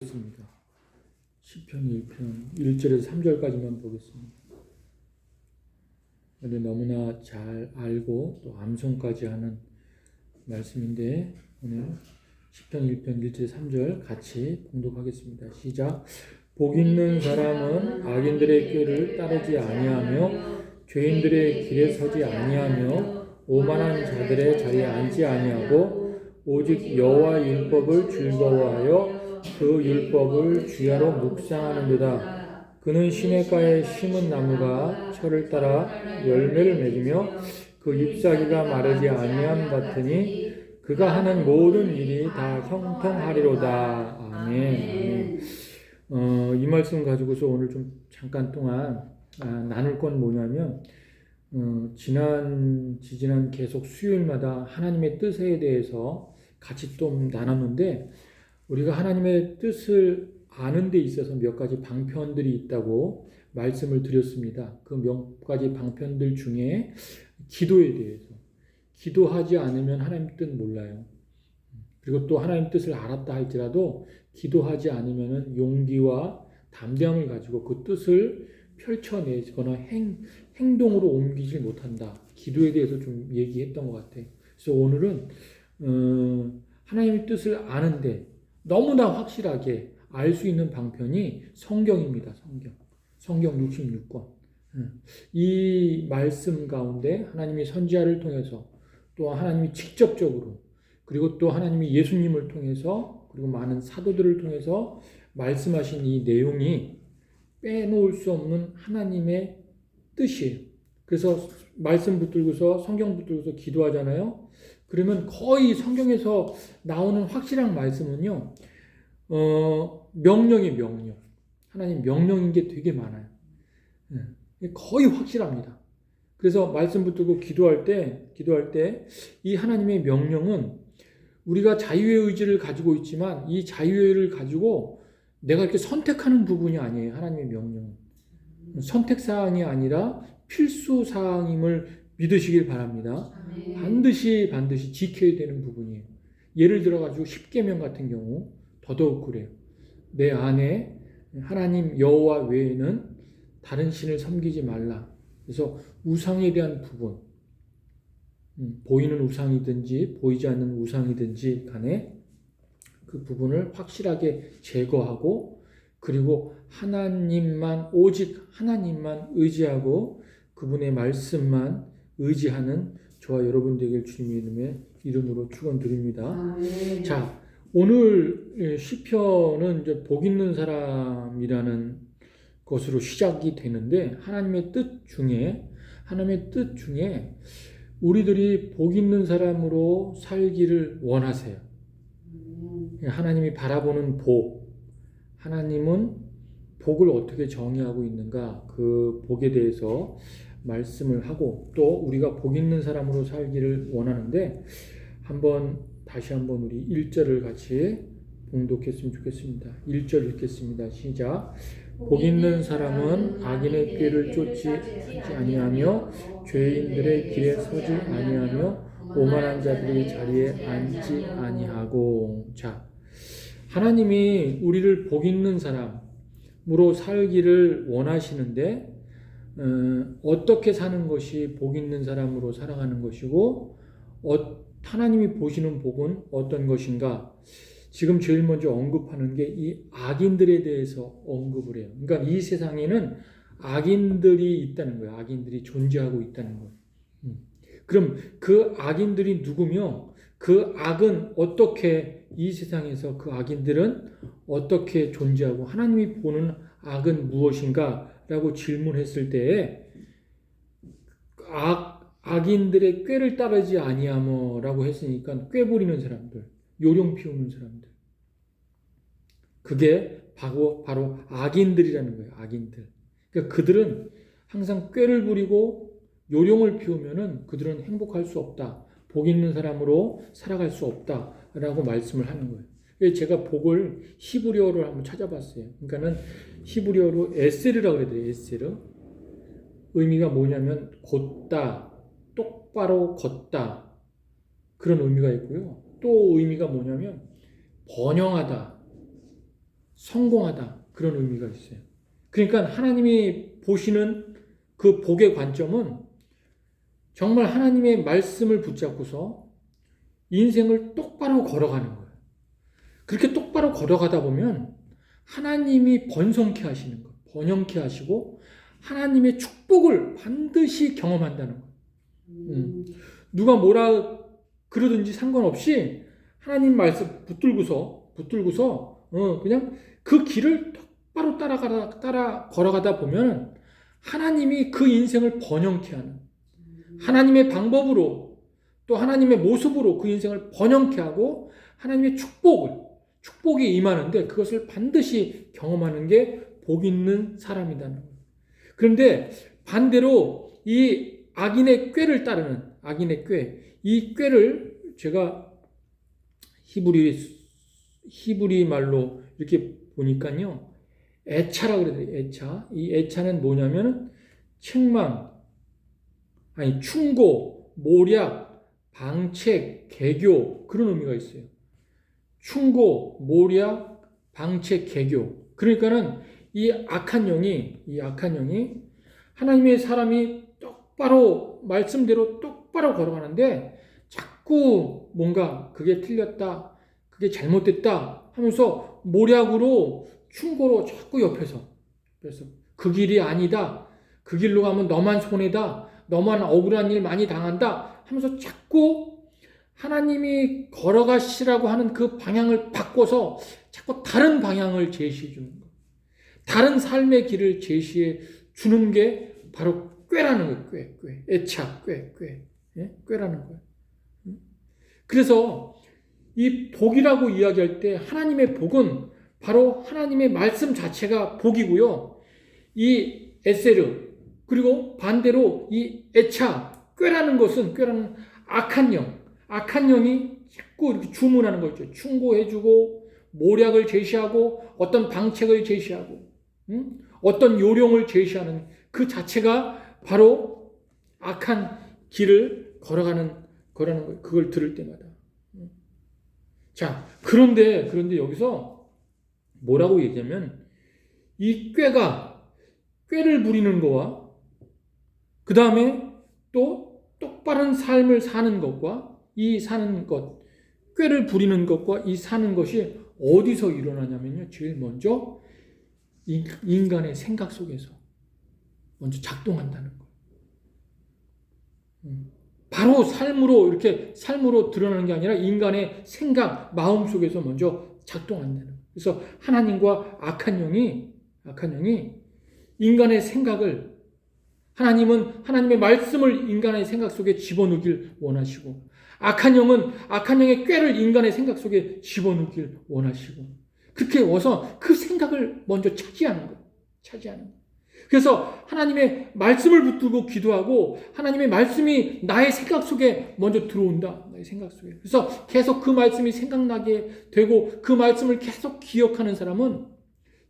습니다 시편 1편 1절에서 3절까지만 보겠습니다. 근데 너무나 잘 알고 또 암송까지 하는 말씀인데 오늘 시편 1편 1절 3절 같이 봉독하겠습니다. 시작. 복 있는 사람은 악인들의 꾀를 따르지 아니하며 죄인들의 길에 서지 아니하며 오만한 자들의 자리에 앉지 아니하고 오직 여호와 율법을 즐거워하여 그 율법을 주야로 묵상하는도다. 그는 시냇가에 심은 나무가 철을 따라 열매를 맺으며 그 잎사귀가 마르지 아니함 같으니 그가 하는 모든 일이 다 형통하리로다. 아멘. 이 말씀 가지고서 오늘 좀 잠깐 동안 나눌 건 뭐냐면 지지난 계속 수요일마다 하나님의 뜻에 대해서 같이 좀 나눴는데 우리가 하나님의 뜻을 아는 데 있어서 몇 가지 방편들이 있다고 말씀을 드렸습니다. 그 몇 가지 방편들 중에 기도에 대해서 기도하지 않으면 하나님 뜻 몰라요. 그리고 또 하나님 뜻을 알았다 할지라도 기도하지 않으면 용기와 담대함을 가지고 그 뜻을 펼쳐내거나 행동으로 옮기지 못한다. 기도에 대해서 좀 얘기했던 것 같아요. 그래서 오늘은 하나님의 뜻을 아는데 너무나 확실하게 알 수 있는 방편이 성경입니다. 성경 66권. 이 말씀 가운데 하나님이 선지자를 통해서 또 하나님이 직접적으로 그리고 또 하나님이 예수님을 통해서 그리고 많은 사도들을 통해서 말씀하신 이 내용이 빼놓을 수 없는 하나님의 뜻이에요. 그래서 말씀 붙들고서 성경 붙들고서 기도하잖아요. 그러면 거의 성경에서 나오는 확실한 말씀은요, 명령이 명령. 하나님 명령인 게 되게 많아요. 거의 확실합니다. 그래서 말씀 붙들고 기도할 때 이 하나님의 명령은 우리가 자유의 의지를 가지고 있지만 이 자유의 의지를 가지고 내가 이렇게 선택하는 부분이 아니에요. 하나님의 명령은. 선택사항이 아니라 필수사항임을 믿으시길 바랍니다. 반드시 지켜야 되는 부분이에요. 예를 들어가지고 10계명 같은 경우 더더욱 그래요. 내 안에 하나님 여호와 외에는 다른 신을 섬기지 말라. 그래서 우상에 대한 부분, 보이는 우상이든지 보이지 않는 우상이든지 간에 그 부분을 확실하게 제거하고 그리고 오직 하나님만 의지하고 그분의 말씀만 의지하는 저와 여러분 되길 주님의 이름으로 축원드립니다. 자, 오늘 시편은 이제 복 있는 사람이라는 것으로 시작이 되는데 하나님의 뜻 중에 우리들이 복 있는 사람으로 살기를 원하세요. 하나님이 바라보는 하나님은 복을 어떻게 정의하고 있는가 그 복에 대해서 말씀을 하고 또 우리가 복 있는 사람으로 살기를 원하는데 다시 한번 우리 1절을 같이 봉독했으면 좋겠습니다. 1절 읽겠습니다. 시작. 복 있는 사람은 악인의 꾀를 쫓지 아니하며 죄인들의 길에 서지 아니하며 오만한 자들의 자리에 앉지 아니하고. 자, 하나님이 우리를 복 있는 사람으로 살기를 원하시는데 어떻게 사는 것이 복 있는 사람으로 살아가는 것이고 하나님이 보시는 복은 어떤 것인가? 지금 제일 먼저 언급하는 게 이 악인들에 대해서 언급을 해요. 그러니까 이 세상에는 악인들이 있다는 거예요. 악인들이 존재하고 있다는 거예요. 그럼 그 악인들이 누구며 그 악은 이 세상에서 그 악인들은 어떻게 존재하고 하나님이 보는 악은 무엇인가? 라고 질문했을 때에 악인들의 꾀를 따르지 아니하며라고 했으니까 꾀 부리는 사람들, 요령 피우는 사람들. 그게 바로 악인들이라는 거예요. 악인들. 그러니까 그들은 항상 꾀를 부리고 요령을 피우면은 그들은 행복할 수 없다. 복 있는 사람으로 살아갈 수 없다라고 말씀을 하는 거예요. 제가 복을 히브리어로 한번 찾아봤어요. 그러니까는 히브리어로 에세르라고 그래야 돼요. 에세르. 의미가 뭐냐면 곧다, 똑바로 걷다 그런 의미가 있고요. 또 의미가 뭐냐면 번영하다, 성공하다 그런 의미가 있어요. 그러니까 하나님이 보시는 그 복의 관점은 정말 하나님의 말씀을 붙잡고서 인생을 똑바로 걸어가는 거예요. 그렇게 똑바로 걸어가다 보면 하나님이 번성케 하시는 것, 번영케 하시고 하나님의 축복을 반드시 경험한다는 거예요. 누가 뭐라 그러든지 상관없이 하나님 말씀 붙들고서 그냥 그 길을 똑바로 따라 걸어가다 보면 하나님이 그 인생을 번영케 하는 하나님의 방법으로 또 하나님의 모습으로 그 인생을 번영케 하고 하나님의 축복이 임하는데 그것을 반드시 경험하는 게 복 있는 사람이라는 거예요. 그런데 반대로 이 악인의 꾀를 따르는 악인의 꾀, 이 꾀를 제가 히브리 말로 이렇게 보니까요, 애차라고 그래요. 애차. 이 애차는 뭐냐면 충고, 모략, 방책, 개교 그런 의미가 있어요. 충고, 모략, 방책, 개교. 그러니까는 이 악한 영이 하나님의 사람이 똑바로 말씀대로 똑바로 걸어가는데 자꾸 뭔가 그게 틀렸다, 그게 잘못됐다 하면서 모략으로 충고로 자꾸 옆에서 그래서 그 길이 아니다, 그 길로 가면 너만 손해다, 너만 억울한 일 많이 당한다 하면서 자꾸 하나님이 걸어가시라고 하는 그 방향을 바꿔서 자꾸 다른 방향을 제시해 주는 거예요. 다른 삶의 길을 제시해 주는 게 바로 꾀라는 거예요. 꾀. 애차, 꾀. 예? 꾀라는 거예요. 그래서 이 복이라고 이야기할 때 하나님의 복은 바로 하나님의 말씀 자체가 복이고요. 이 에세르 그리고 반대로 이 애차, 꾀라는 악한 영이 자꾸 이렇게 주문하는 거죠. 충고해주고 모략을 제시하고 어떤 방책을 제시하고 어떤 요령을 제시하는 그 자체가 바로 악한 길을 거라는 거예요. 그걸 들을 때마다. 자, 그런데 여기서 뭐라고 얘기하면 이 꾀를 부리는 거와 그 다음에 또 똑바른 삶을 사는 것과 이 사는 것, 꾀를 부리는 것과 이 사는 것이 어디서 일어나냐면요. 제일 먼저 인간의 생각 속에서 먼저 작동한다는 거예요. 바로 삶으로 드러나는 게 아니라 인간의 생각, 마음 속에서 먼저 작동한다는 거예요. 그래서 하나님과 악한 영이 인간의 생각을 하나님은 하나님의 말씀을 인간의 생각 속에 집어넣길 원하시고 악한 영의 꾀를 인간의 생각 속에 집어넣길 원하시고 그렇게 와서 그 생각을 먼저 차지하는 거예요. 그래서 하나님의 말씀을 붙들고 기도하고 하나님의 말씀이 나의 생각 속에 먼저 들어온다. 나의 생각 속에. 그래서 계속 그 말씀이 생각나게 되고 그 말씀을 계속 기억하는 사람은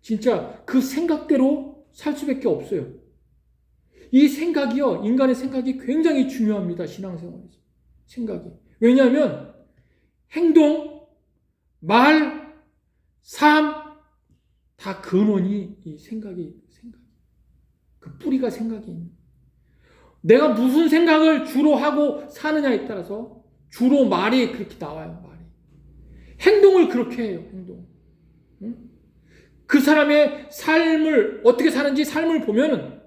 진짜 그 생각대로 살 수밖에 없어요. 이 생각이요. 인간의 생각이 굉장히 중요합니다. 신앙생활에서. 생각이. 왜냐하면 행동, 말, 삶 다 근원이 이 생각이 그 뿌리가 생각이 있는. 내가 무슨 생각을 주로 하고 사느냐에 따라서 주로 말이 그렇게 나와요. 말이. 행동을 그렇게 해요. 행동. 그 사람의 삶을 어떻게 사는지 삶을 보면은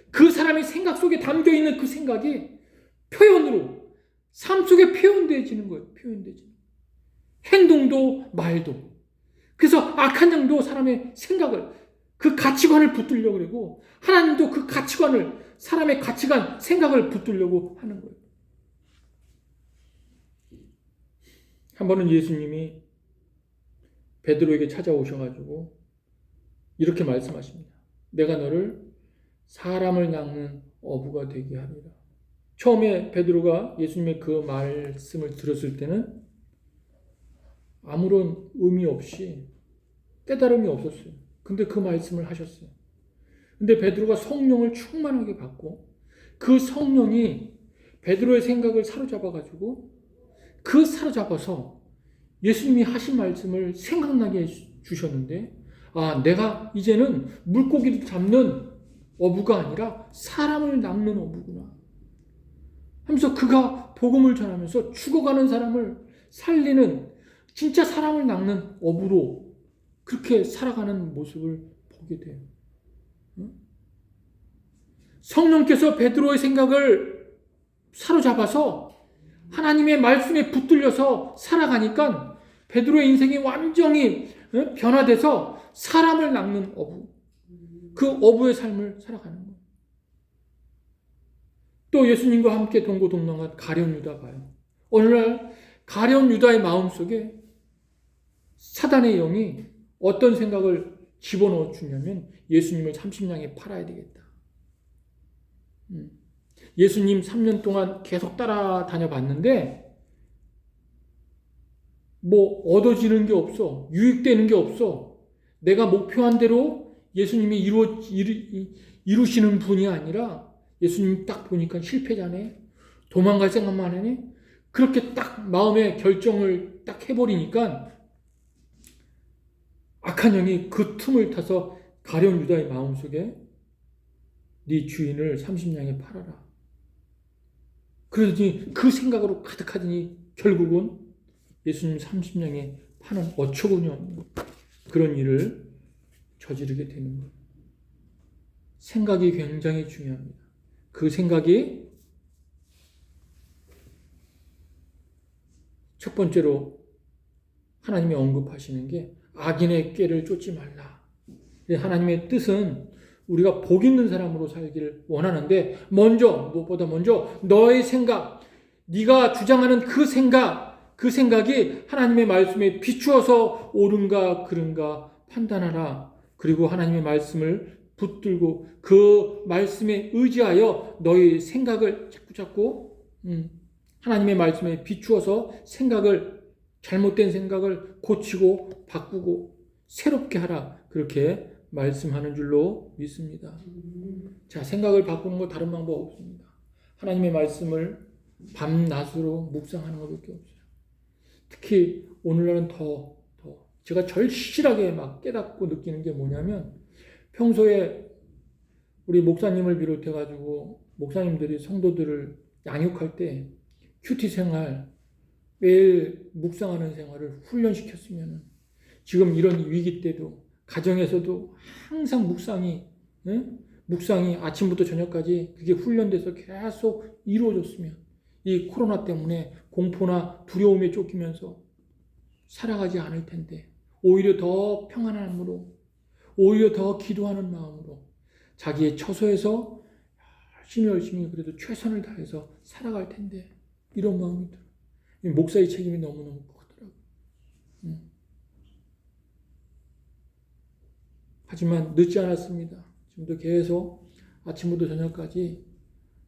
그 사람의 생각 속에 담겨 있는 그 생각이 표현으로 삶 속에 표현되어지는 거예요. 행동도 말도. 그래서 악한 영도 사람의 생각을 그 가치관을 붙들려고 그러고 하나님도 그 가치관을 사람의 가치관, 생각을 붙들려고 하는 거예요. 한 번은 예수님이 베드로에게 찾아오셔가지고 이렇게 말씀하십니다. 내가 너를 사람을 낚는 어부가 되게 하리라. 처음에 베드로가 예수님의 그 말씀을 들었을 때는 아무런 의미 없이 깨달음이 없었어요. 근데 그 말씀을 하셨어요. 근데 베드로가 성령을 충만하게 받고 그 성령이 베드로의 생각을 사로잡아가지고 사로잡아서 예수님이 하신 말씀을 생각나게 해주셨는데 내가 이제는 물고기를 잡는 어부가 아니라 사람을 낚는 어부구나 하면서 그가 복음을 전하면서 죽어가는 사람을 살리는 진짜 사람을 낚는 어부로 그렇게 살아가는 모습을 보게 돼요. 성령께서 베드로의 생각을 사로잡아서 하나님의 말씀에 붙들려서 살아가니까 베드로의 인생이 완전히 변화돼서 사람을 낚는 어부, 그 어부의 삶을 살아가는 거예요. 또 예수님과 함께 동고동락한 가룟 유다 봐요. 어느 날 가룟 유다의 마음속에 사단의 영이 어떤 생각을 집어넣어 주냐면 예수님을 30냥에 팔아야 되겠다. 예수님 3년 동안 계속 따라다녀 봤는데 뭐 얻어지는 게 없어. 유익되는 게 없어. 내가 목표한 대로 예수님이 이루시는 분이 아니라 예수님 딱 보니까 실패자네. 도망갈 생각만 하네. 그렇게 딱 마음의 결정을 딱 해버리니까 악한 영이 그 틈을 타서 가룟 유다의 마음속에 네 주인을 30냥에 팔아라. 그러더니 그 생각으로 가득하더니 결국은 예수님 30냥에 파는 어처구니 없는 그런 일을 저지르게 되는 거예요. 생각이 굉장히 중요합니다. 그 생각이 첫 번째로 하나님이 언급하시는 게 악인의 꾀를 쫓지 말라. 하나님의 뜻은 우리가 복 있는 사람으로 살기를 원하는데 무엇보다 먼저 너의 생각, 네가 주장하는 그 생각이 하나님의 말씀에 비추어서 옳은가 그른가 판단하라. 그리고 하나님의 말씀을 붙들고 그 말씀에 의지하여 너의 생각을 자꾸 하나님의 말씀에 비추어서 잘못된 생각을 고치고 바꾸고 새롭게 하라. 그렇게 말씀하는 줄로 믿습니다. 자, 생각을 바꾸는 거 다른 방법 없습니다. 하나님의 말씀을 밤낮으로 묵상하는 것밖에 없어요. 특히 오늘날은 더 제가 절실하게 막 깨닫고 느끼는 게 뭐냐면 평소에 우리 목사님을 비롯해가지고 목사님들이 성도들을 양육할 때 큐티 생활, 매일 묵상하는 생활을 훈련시켰으면 지금 이런 위기 때도 가정에서도 항상 묵상이 아침부터 저녁까지 그게 훈련돼서 계속 이루어졌으면 이 코로나 때문에 공포나 두려움에 쫓기면서 살아가지 않을 텐데 오히려 더 평안함으로 오히려 더 기도하는 마음으로 자기의 처소에서 열심히 그래도 최선을 다해서 살아갈 텐데 이런 마음이 들어요. 목사의 책임이 너무너무 크더라고요. 하지만 늦지 않았습니다. 지금도 계속 아침부터 저녁까지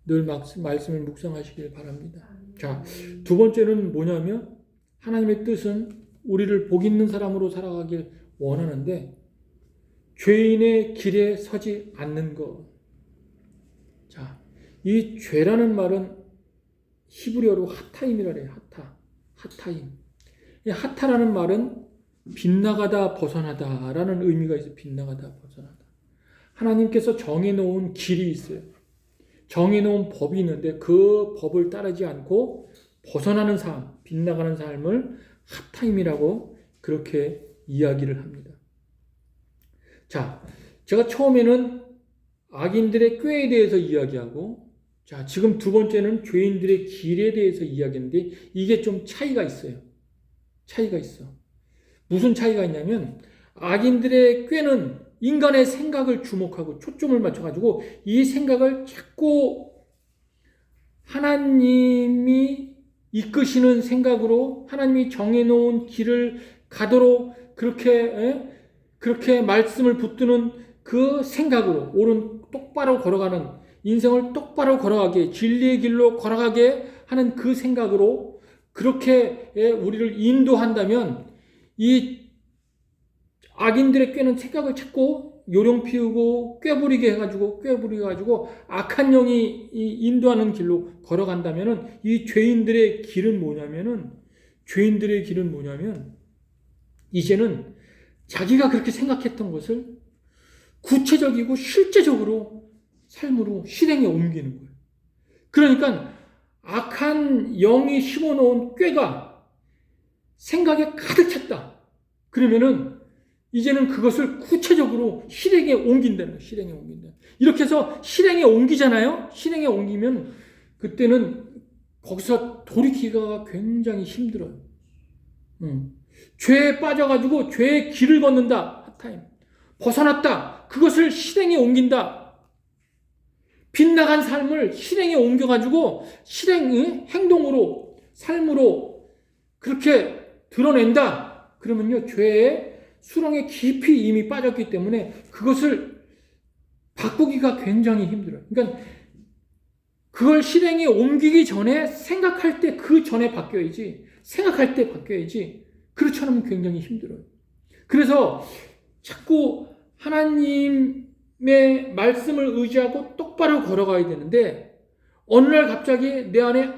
늘 말씀을 묵상하시길 바랍니다. 자, 두 번째는 뭐냐면 하나님의 뜻은 우리를 복 있는 사람으로 살아가길 원하는데 죄인의 길에 서지 않는 것. 자, 이 죄라는 말은 히브리어로 하타임이라 해요. 하타임. 이 하타라는 말은 빗나가다 벗어나다라는 의미가 있어요. 빗나가다 벗어나다. 하나님께서 정해놓은 길이 있어요. 정해놓은 법이 있는데 그 법을 따르지 않고 벗어나는 삶, 빗나가는 삶을 하타임이라고 그렇게 이야기를 합니다. 자, 제가 처음에는 악인들의 꾀에 대해서 이야기하고 자, 지금 두 번째는 죄인들의 길에 대해서 이야기했는데 이게 좀 차이가 있어요. 차이가 있어. 무슨 차이가 있냐면 악인들의 꾀는 인간의 생각을 주목하고 초점을 맞춰가지고 이 생각을 자꾸 하나님이 이끄시는 생각으로 하나님이 정해놓은 길을 가도록 그렇게 말씀을 붙드는 그 생각으로 똑바로 걸어가는 인생을 똑바로 걸어가게 진리의 길로 걸어가게 하는 그 생각으로 그렇게 우리를 인도한다면 이 악인들의 꾀는 생각을 찾고 요령 피우고 꾀부리게 해가지고 악한 영이 인도하는 길로 걸어간다면은 이 죄인들의 길은 뭐냐면 이제는 자기가 그렇게 생각했던 것을 구체적이고 실제적으로 삶으로 실행에 옮기는 거예요. 그러니까 악한 영이 심어놓은 꾀가 생각에 가득 찼다. 그러면은 이제는 그것을 구체적으로 실행에 옮긴다는 거예요. 실행에 옮긴다. 이렇게 해서 실행에 옮기잖아요. 실행에 옮기면 그때는 거기서 돌이키기가 굉장히 힘들어요. 죄에 빠져가지고 죄의 길을 걷는다. 핫타임. 벗어났다. 그것을 실행에 옮긴다. 빗나간 삶을 실행에 옮겨가지고 행동으로, 삶으로 그렇게 드러낸다. 그러면요, 죄의 수렁에 깊이 이미 빠졌기 때문에 그것을 바꾸기가 굉장히 힘들어요. 그러니까 그걸 실행에 옮기기 전에 생각할 때 그 전에 바뀌어야지. 생각할 때 바뀌어야지. 그렇지 않으면 굉장히 힘들어요. 그래서 자꾸 하나님의 말씀을 의지하고 똑바로 걸어가야 되는데 어느 날 갑자기 내 안에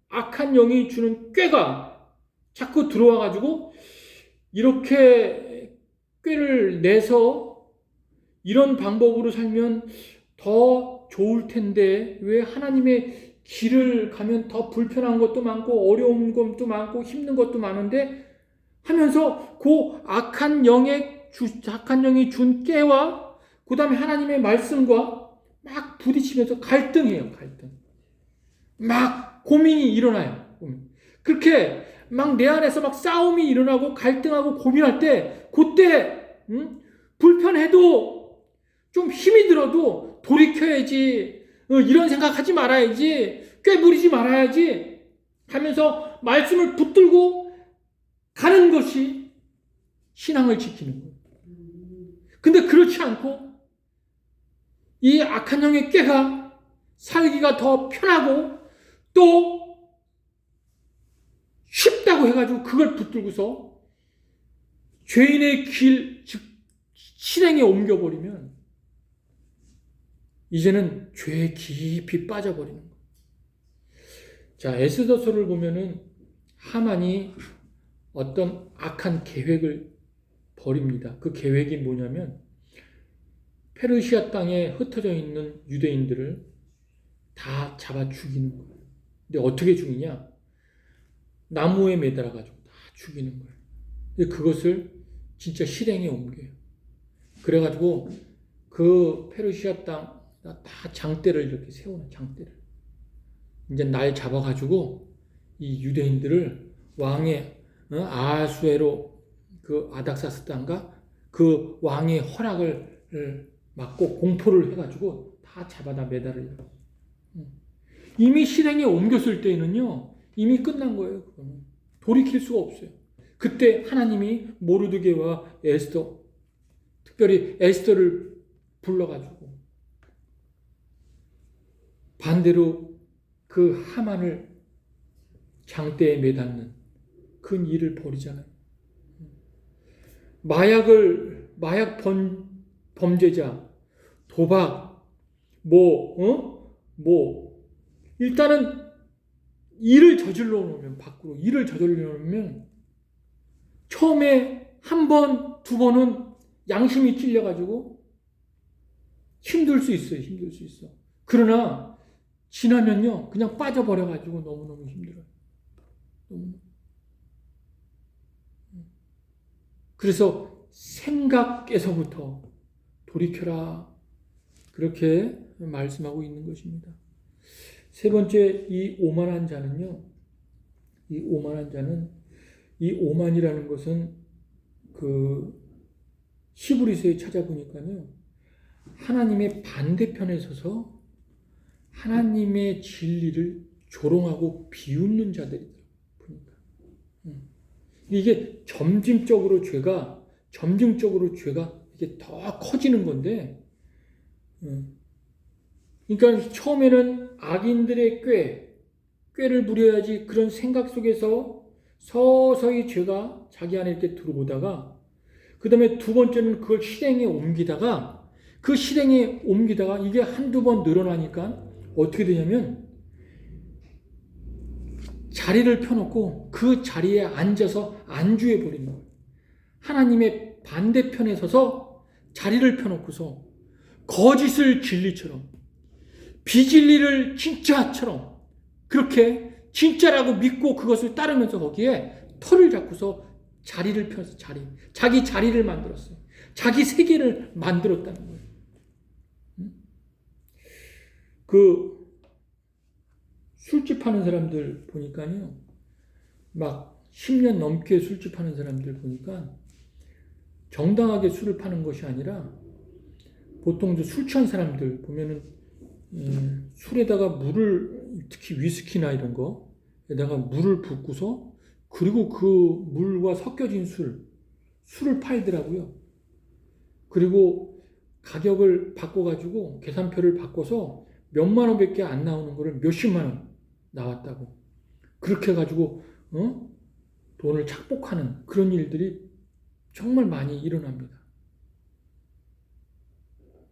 악한 영이 주는 꾀가 자꾸 들어와가지고 이렇게 꾀를 내서 이런 방법으로 살면 더 좋을 텐데 왜 하나님의 길을 가면 더 불편한 것도 많고 어려운 것도 많고 힘든 것도 많은데 하면서 그 악한 영이 준 깨와 그 다음에 하나님의 말씀과 막 부딪히면서 갈등해요. 갈등. 막 고민이 일어나요. 그렇게 막 내 안에서 막 싸움이 일어나고 갈등하고 고민할 때 그때 불편해도 좀 힘이 들어도 돌이켜야지. 이런 생각하지 말아야지. 꾀부리지 말아야지 하면서 말씀을 붙들고 가는 것이 신앙을 지키는 거예요. 근데 그렇지 않고 이 악한 영의 꾀가 살기가 더 편하고 또 쉽다고 해가지고 그걸 붙들고서 죄인의 길, 즉 실행에 옮겨버리면 이제는 죄에 깊이 빠져버리는 거예요. 자, 에스더서를 보면은 하만이 어떤 악한 계획을 벌입니다. 그 계획이 뭐냐면 페르시아 땅에 흩어져 있는 유대인들을 다 잡아 죽이는 거예요. 근데 어떻게 죽이냐? 나무에 매달아가지고 다 죽이는 거예요. 근데 그것을 진짜 실행에 옮겨요. 그래가지고 그 페르시아 땅 다 장대를 이렇게 세우는 장대를. 이제 날 잡아가지고 이 유대인들을 왕의 아하수에로 그 아닥사스 땅과 그 왕의 허락을 막고 공포를 해가지고 다 잡아다 매달으려고. 이미 실행에 옮겼을 때에는요, 이미 끝난 거예요. 그거는. 돌이킬 수가 없어요. 그때 하나님이 모르드게와 에스더, 특별히 에스더를 불러가지고 반대로 그 하만을 장대에 매닫는 큰 일을 벌이잖아요. 마약 범죄자, 도박, 일단은 일을 저질러 놓으면, 밖으로 일을 저질러 놓으면, 처음에 한 번, 두 번은 양심이 찔려가지고 힘들 수 있어요. 힘들 수 있어. 그러나 지나면요, 그냥 빠져버려가지고 너무너무 힘들어요. 그래서 생각에서부터 돌이켜라. 그렇게 말씀하고 있는 것입니다. 세 번째, 이 오만한 자는요, 이 오만이라는 것은 그 히브리서에 찾아보니까요, 하나님의 반대편에 서서 하나님의 진리를 조롱하고 비웃는 자들이더라고요. 보니까. 이게 점진적으로 죄가 이게 더 커지는 건데, 그러니까 처음에는 악인들의 꾀를 부려야지 그런 생각 속에서 서서히 죄가 자기 안에 이렇게 들어오다가, 그 다음에 두 번째는 그걸 실행에 옮기다가 이게 한두 번 늘어나니까 어떻게 되냐면 자리를 펴놓고 그 자리에 앉아서 안주해 버리는 거예요. 하나님의 반대편에 서서 자리를 펴놓고서 거짓을 진리처럼, 비진리를 진짜처럼 그렇게 진짜라고 믿고 그것을 따르면서 거기에 털을 잡고서 자리를 펴서 자기 자리를 만들었어요. 자기 세계를 만들었다는 거예요. 그 술집 하는 사람들 보니까요, 막 10년 넘게 술집 하는 사람들 보니까 정당하게 술을 파는 것이 아니라 보통 술 취한 사람들 보면은 술에다가 물을, 특히 위스키나 이런 거에다가 물을 붓고서 그리고 그 물과 섞여진 술을 팔더라고요. 그리고 가격을 바꿔가지고 계산표를 바꿔서 몇만 원밖에 안 나오는 거를 몇십만 원 나왔다고. 그렇게 해가지고 돈을 착복하는 그런 일들이 정말 많이 일어납니다.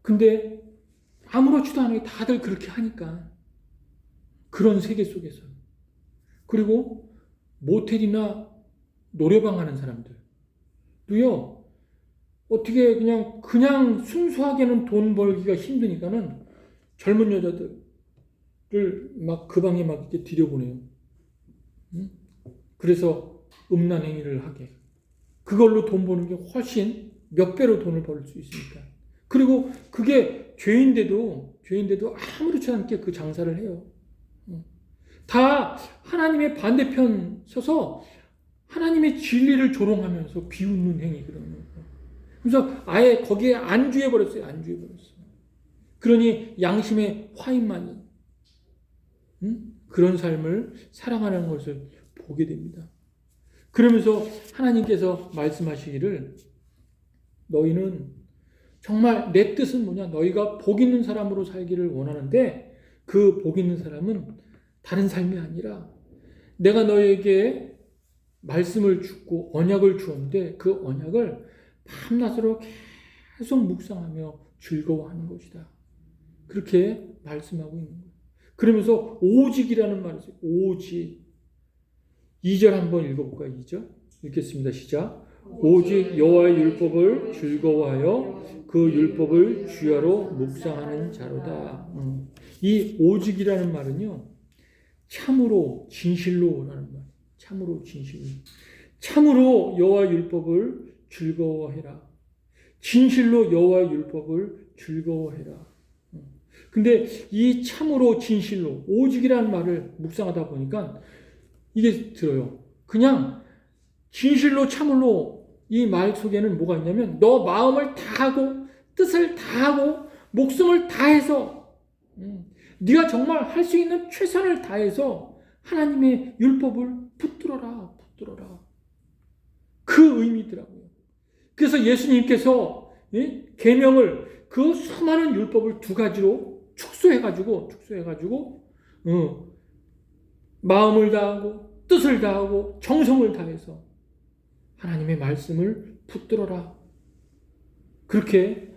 근데 아무렇지도 않게 다들 그렇게 하니까 그런 세계 속에서, 그리고 모텔이나 노래방 하는 사람들도요, 어떻게 그냥 순수하게는 돈 벌기가 힘드니까는 젊은 여자들을 막 그 방에 막 이렇게 들여보내요. 그래서 음란 행위를 하게. 그걸로 돈 버는 게 훨씬 몇 배로 돈을 벌 수 있으니까. 그리고 그게 죄인데도 아무렇지 않게 그 장사를 해요. 다 하나님의 반대편 서서 하나님의 진리를 조롱하면서 비웃는 행위거든요. 그래서 아예 거기에 안주해버렸어요. 그러니 양심의 화인만이 그런 삶을 살아가는 것을 보게 됩니다. 그러면서 하나님께서 말씀하시기를, 너희는 정말 내 뜻은 뭐냐? 너희가 복 있는 사람으로 살기를 원하는데 그 복 있는 사람은 다른 삶이 아니라 내가 너에게 말씀을 주고 언약을 주었는데 그 언약을 밤낮으로 계속 묵상하며 즐거워하는 것이다. 그렇게 말씀하고 있는 거예요. 그러면서 오직이라는 말을 써요. 오직. 2절 한번 읽어볼까요? 2절 읽겠습니다. 시작. 오직 여호와의 율법을 즐거워하여 그 율법을 주야로 묵상하는 자로다. 이 오직이라는 말은요, 참으로 진실로라는 말. 참으로 진실로. 참으로 여호와의 율법을 즐거워해라. 진실로 여호와의 율법을 즐거워해라. 근데 이 참으로 진실로 오직이라는 말을 묵상하다 보니까 이게 들어요. 그냥 진실로 참으로 이 말 속에는 뭐가 있냐면 너 마음을 다하고 뜻을 다하고 목숨을 다해서 네가 정말 할 수 있는 최선을 다해서 하나님의 율법을 붙들어라. 그 의미더라고요. 그래서 예수님께서 계명을, 그 수많은 율법을 두 가지로 축소해가지고 마음을 다하고 뜻을 다하고 정성을 다해서 하나님의 말씀을 붙들어라. 그렇게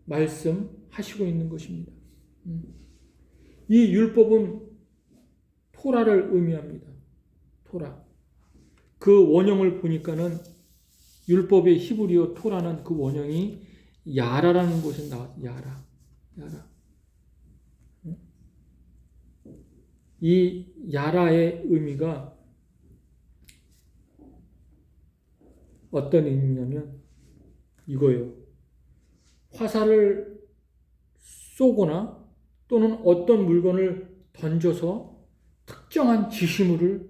말씀하시고 있는 것입니다. 이 율법은 토라를 의미합니다. 토라. 그 원형을 보니까는 율법의 히브리어 토라는 그 원형이 야라라는 곳에 나왔어요. 야라. 이 야라의 의미가 어떤 의미냐면 이거예요. 화살을 쏘거나 또는 어떤 물건을 던져서 특정한 지시물을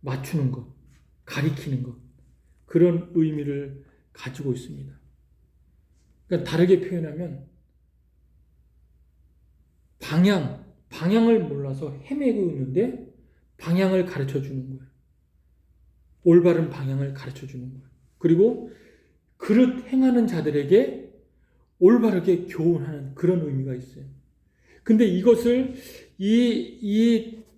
맞추는 것, 가리키는 것, 그런 의미를 가지고 있습니다. 그러니까 다르게 표현하면 방향을 몰라서 헤매고 있는데 방향을 가르쳐 주는 거예요. 올바른 방향을 가르쳐 주는 거예요. 그리고 그릇 행하는 자들에게 올바르게 교훈하는 그런 의미가 있어요. 근데 이것을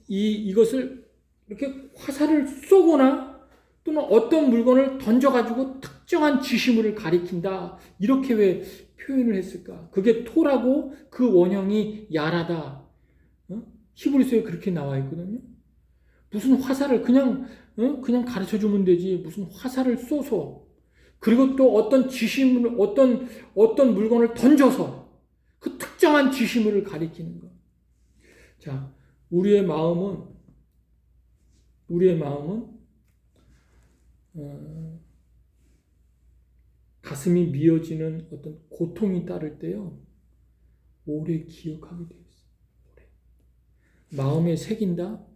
이것을 이렇게 화살을 쏘거나 또는 어떤 물건을 던져가지고 특정한 지시물을 가리킨다, 이렇게 왜 표현을 했을까? 그게 토라고 그 원형이 야라다. 히브리서에 그렇게 나와 있거든요. 무슨 화살을 그냥 가르쳐 주면 되지, 무슨 화살을 쏘서 그리고 또 어떤 지시물, 어떤 물건을 던져서 그 특정한 지시물을 가리키는 것. 자, 우리의 마음은 가슴이 미어지는 어떤 고통이 따를 때요, 오래 기억하게 되어 있어요. 오래. 마음에 새긴다?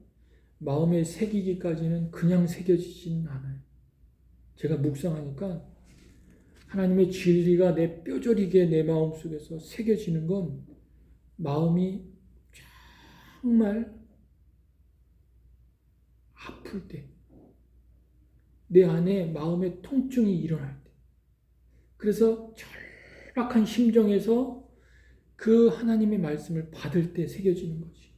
마음에 새기기까지는 그냥 새겨지지는 않아요. 제가 묵상하니까 하나님의 진리가 내 뼈저리게 내 마음속에서 새겨지는 건 마음이 정말 아플 때, 내 안에 마음의 통증이 일어날 때, 그래서 절박한 심정에서 그 하나님의 말씀을 받을 때 새겨지는 거지.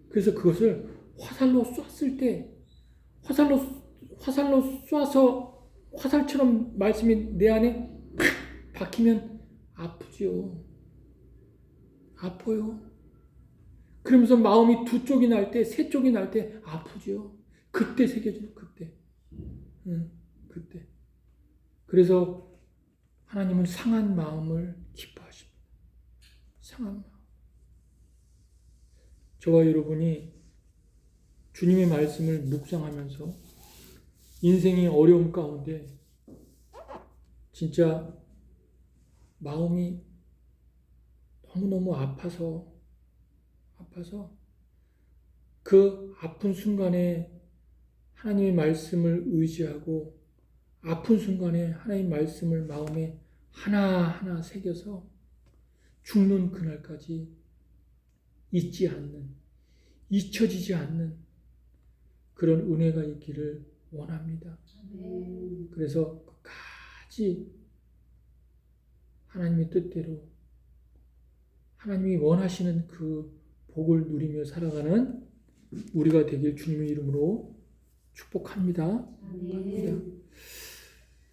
그래서 그것을 화살로 쐈을 때, 화살로 쏴서 화살처럼 말씀이 내 안에 팍 박히면 아프지요. 아파요. 그러면서 마음이 두 쪽이 날 때, 세 쪽이 날 때 아프지요. 그때 새겨져요. 그때. 그때. 그래서 하나님은 상한 마음을 기뻐하십니다. 상한 마음. 저와 여러분이 주님의 말씀을 묵상하면서 인생의 어려움 가운데 진짜 마음이 너무너무 아파서 그 아픈 순간에 하나님의 말씀을 의지하고 아픈 순간에 하나님의 말씀을 마음에 하나하나 새겨서 죽는 그날까지 잊혀지지 않는 그런 은혜가 있기를 원합니다. 그래서 끝까지 하나님의 뜻대로 하나님이 원하시는 그 복을 누리며 살아가는 우리가 되길 주님의 이름으로 축복합니다.